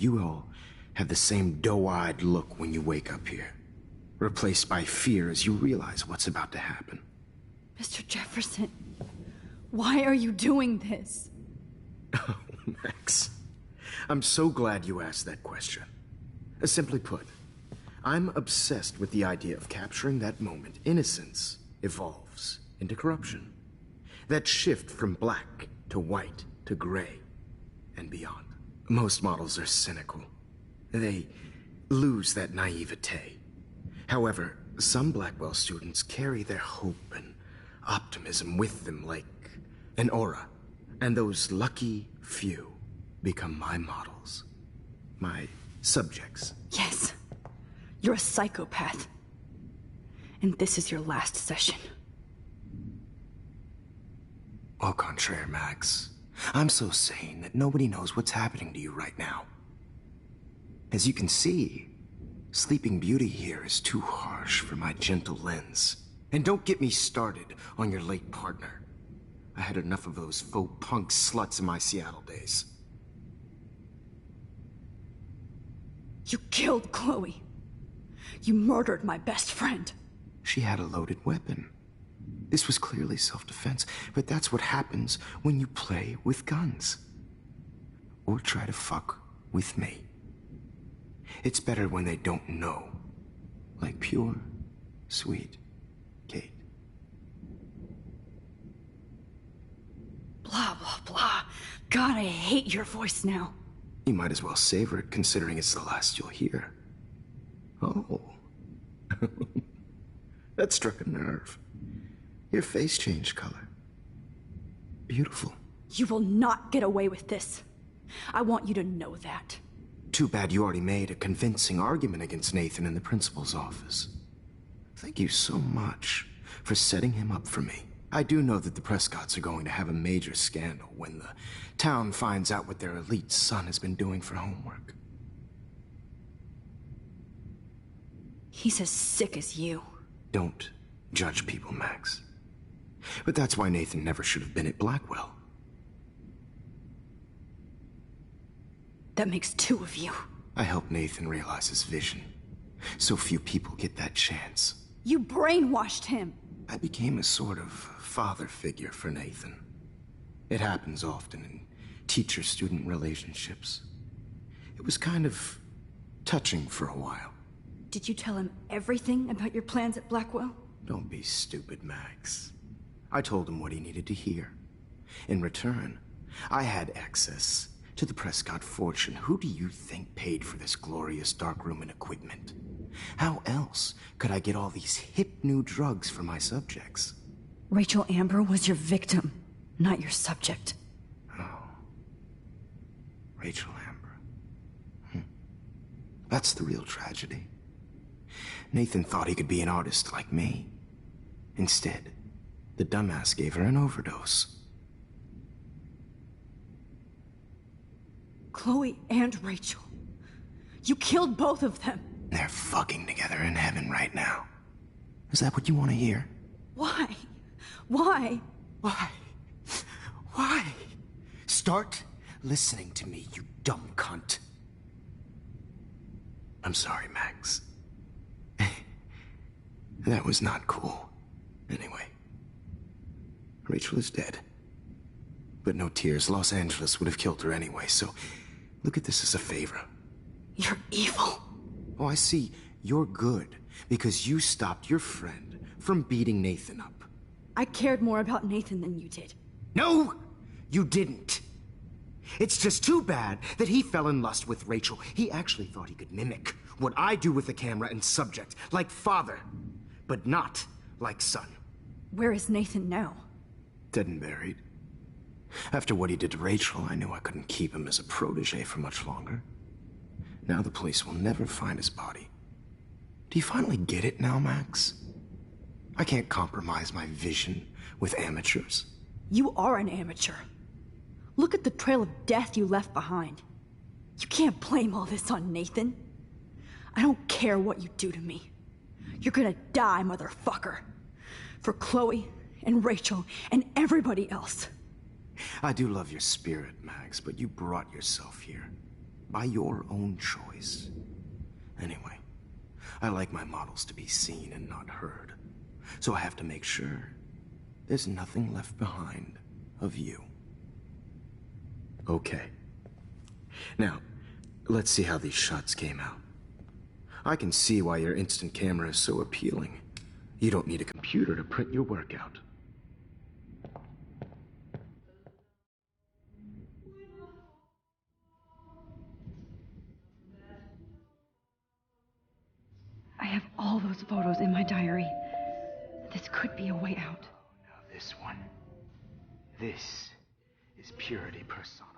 you all have the same doe-eyed look when you wake up here, replaced by fear as you realize what's about to happen. Mr. Jefferson, why are you doing this? Oh, Max. I'm so glad you asked that question. Simply put, I'm obsessed with the idea of capturing that moment innocence evolves into corruption. That shift from black to white to gray and beyond. Most models are cynical. They lose that naivete. However, some Blackwell students carry their hope and optimism with them like an aura. And those lucky few become my models. My subjects. Yes. You're a psychopath. And this is your last session. Au contraire, Max. I'm so sane that nobody knows what's happening to you right now. As you can see, Sleeping Beauty here is too harsh for my gentle lens. And don't get me started on your late partner. I had enough of those faux punk sluts in my Seattle days. You killed Chloe. You murdered my best friend. She had a loaded weapon. This was clearly self-defense, but that's what happens when you play with guns. Or try to fuck with me. It's better when they don't know. Like pure, sweet Kate. Blah, blah, blah. God, I hate your voice now. You might as well savor it, considering it's the last you'll hear. Oh. That struck a nerve. Your face changed color. Beautiful. You will not get away with this. I want you to know that. Too bad you already made a convincing argument against Nathan in the principal's office. Thank you so much for setting him up for me. I do know that the Prescotts are going to have a major scandal when the town finds out what their elite son has been doing for homework. He's as sick as you. Don't judge people, Max. But that's why Nathan never should have been at Blackwell. That makes two of you. I helped Nathan realize his vision. So few people get that chance. You brainwashed him. I became a sort of father figure for Nathan. It happens often in teacher-student relationships. It was kind of touching for a while. Did you tell him everything about your plans at Blackwell? Don't be stupid, Max. I told him what he needed to hear. In return, I had access to the Prescott fortune. Who do you think paid for this glorious darkroom and equipment? How else could I get all these hip new drugs for my subjects? Rachel Amber was your victim, not your subject. Oh. Rachel Amber. That's the real tragedy. Nathan thought he could be an artist like me. Instead, the dumbass gave her an overdose. Chloe and Rachel. You killed both of them. They're fucking together in heaven right now. Is that what you want to hear? Why? Why? Why? Why? Start listening to me, you dumb cunt. I'm sorry, Max. That was not cool. Anyway, Rachel is dead. But no tears. Los Angeles would have killed her anyway, so look at this as a favor. You're evil. Oh, I see. You're good because you stopped your friend from beating Nathan up. I cared more about Nathan than you did. No, you didn't. It's just too bad that he fell in lust with Rachel. He actually thought he could mimic what I do with the camera and subject, like father, but not like son. Where is Nathan now? Dead and buried. After what he did to Rachel, I knew I couldn't keep him as a protege for much longer. Now the police will never find his body. Do you finally get it now, Max? I can't compromise my vision with amateurs. You are an amateur. Look at the trail of death you left behind. You can't blame all this on Nathan. I don't care what you do to me. You're gonna die, motherfucker. For Chloe and Rachel and everybody else. I do love your spirit, Max, but you brought yourself here. by your own choice. Anyway, I like my models to be seen and not heard, so I have to make sure there's nothing left behind of you. Okay. Now, let's see how these shots came out. I can see why your instant camera is so appealing. You don't need a computer to print your work out. I have all those photos in my diary. This could be a way out. Now this one. This is purity personified.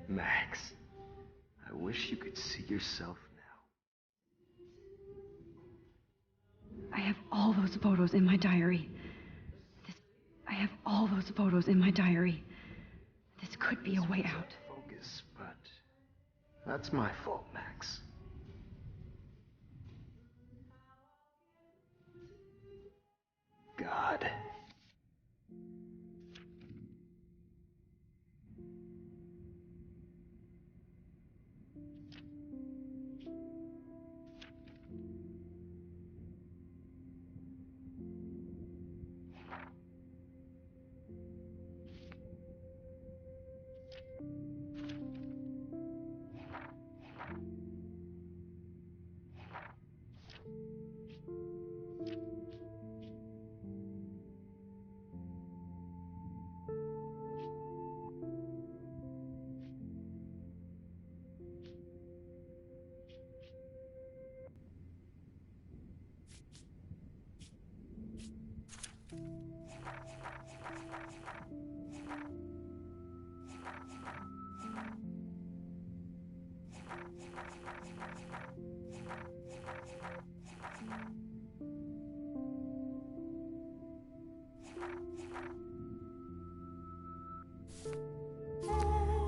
Max, I wish you could see yourself now. I have all those photos in my diary. I have all those photos in my diary. This could be a way out. Focus, but that's my fault, Max. God.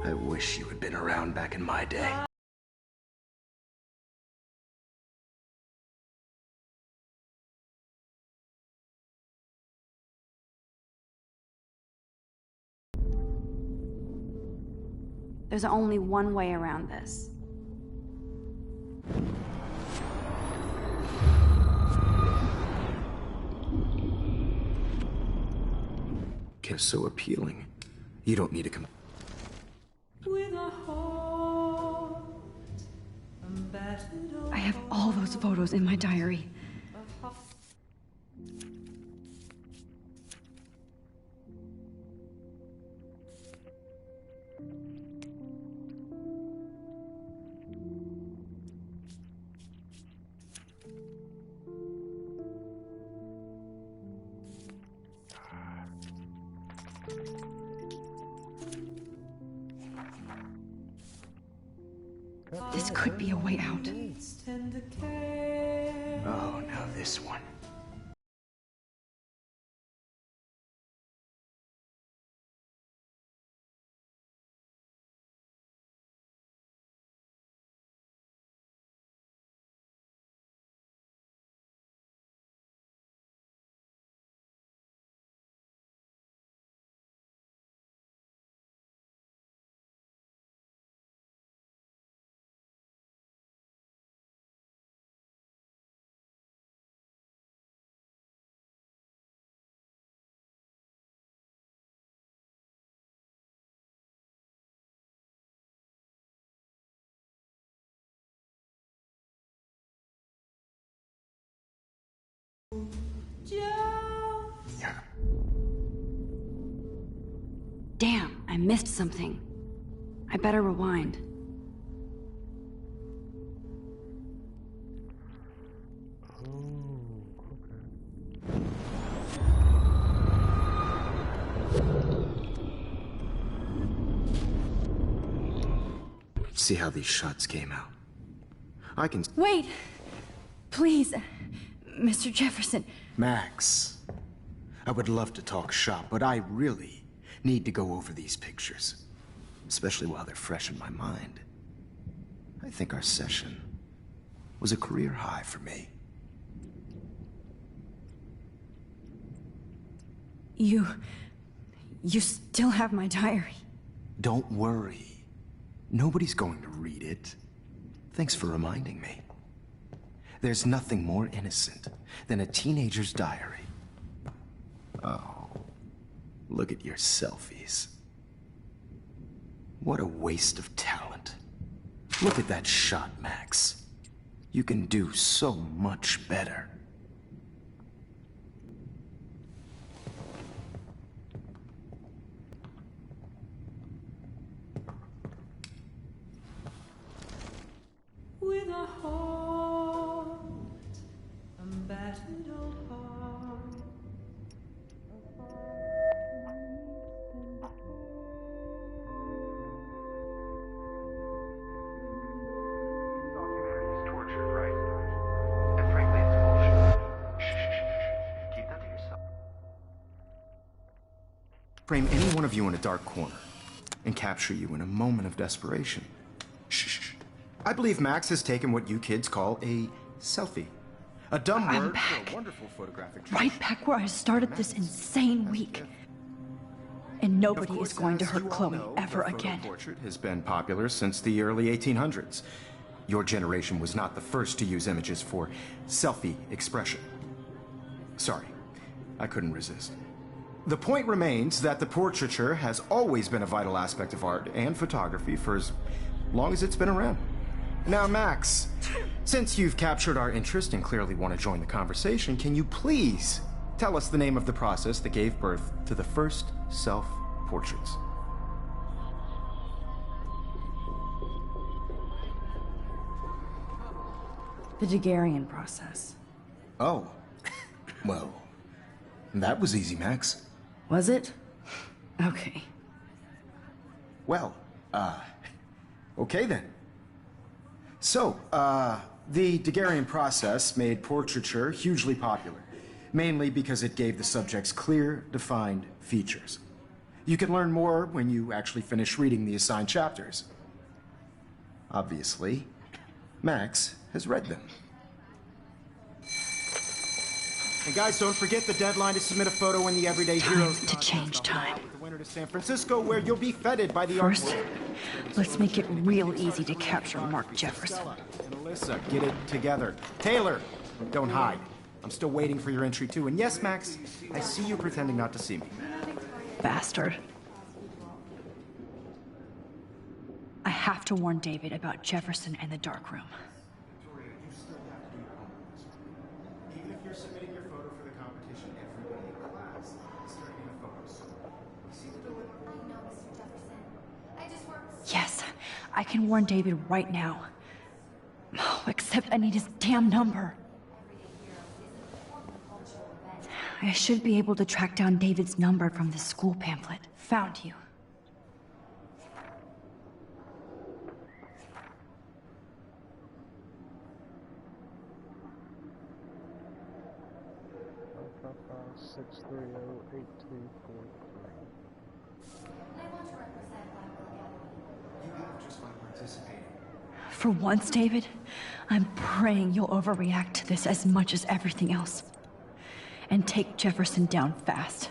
I wish you had been around back in my day. There's only one way around this. It's so appealing. You don't need a I have all those photos in my diary. This could be a way out. Oh, now this one. Yeah. Damn, I missed something. I better rewind. See how these shots came out? I can... Wait! Please, Mr. Jefferson. Max, I would love to talk shop, but I really need to go over these pictures. Especially while they're fresh in my mind. I think our session was a career high for me. You still have my diary. Don't worry. Nobody's going to read it. Thanks for reminding me. There's nothing more innocent than a teenager's diary. Oh, look at your selfies. What a waste of talent. Look at that shot, Max. You can do so much better. With a heart, a battered old heart. Humanity's torture, right? And frankly, it's bullshit. Shh. Keep that to yourself. Frame any one of you in a dark corner and capture you in a moment of desperation. Shh. I believe Max has taken what you kids call a selfie. A dumb word for a wonderful photographic trick. Right back where I started this insane week. And nobody is going to hurt Chloe ever again. Portrait has been popular since the early 1800s. Your generation was not the first to use images for selfie expression. Sorry, I couldn't resist. The point remains that the portraiture has always been a vital aspect of art and photography for as long as it's been around. Now, Max, since you've captured our interest and clearly want to join the conversation, can you please tell us the name of the process that gave birth to the first self-portraits? The Daguerrean process. Oh, well, that was easy, Max. Was it? Okay. Well, okay then. So, the Daguerrean process made portraiture hugely popular, mainly because it gave the subjects clear, defined features. You can learn more when you actually finish reading the assigned chapters. Obviously, Max has read them. And guys, don't forget the deadline to submit a photo in the Everyday Heroes to change time. with the winner to San Francisco, where you'll be feted by the First, art world. let's make it real easy to capture Mark Jefferson. Stella and Alyssa, get it together. Taylor, don't hide. I'm still waiting for your entry too. And yes, Max, I see you pretending not to see me. Bastard. I have to warn David about Jefferson and the dark room. Victoria, you still have to do your homework. Even if you're submitting your photo for the competition, everybody in class is turning in a photo. So, you see the dilemma? I know, Mr. Jefferson. I just worked. Yes, I can warn David right now. Oh, except I need his damn number. Everyday Heroes is an important cultural event. I should be able to track down David's number from the school pamphlet. Found you. And I want to represent Blackwell Academy. You have just by participating. For once, David, I'm praying you'll overreact to this as much as everything else. And take Jefferson down fast.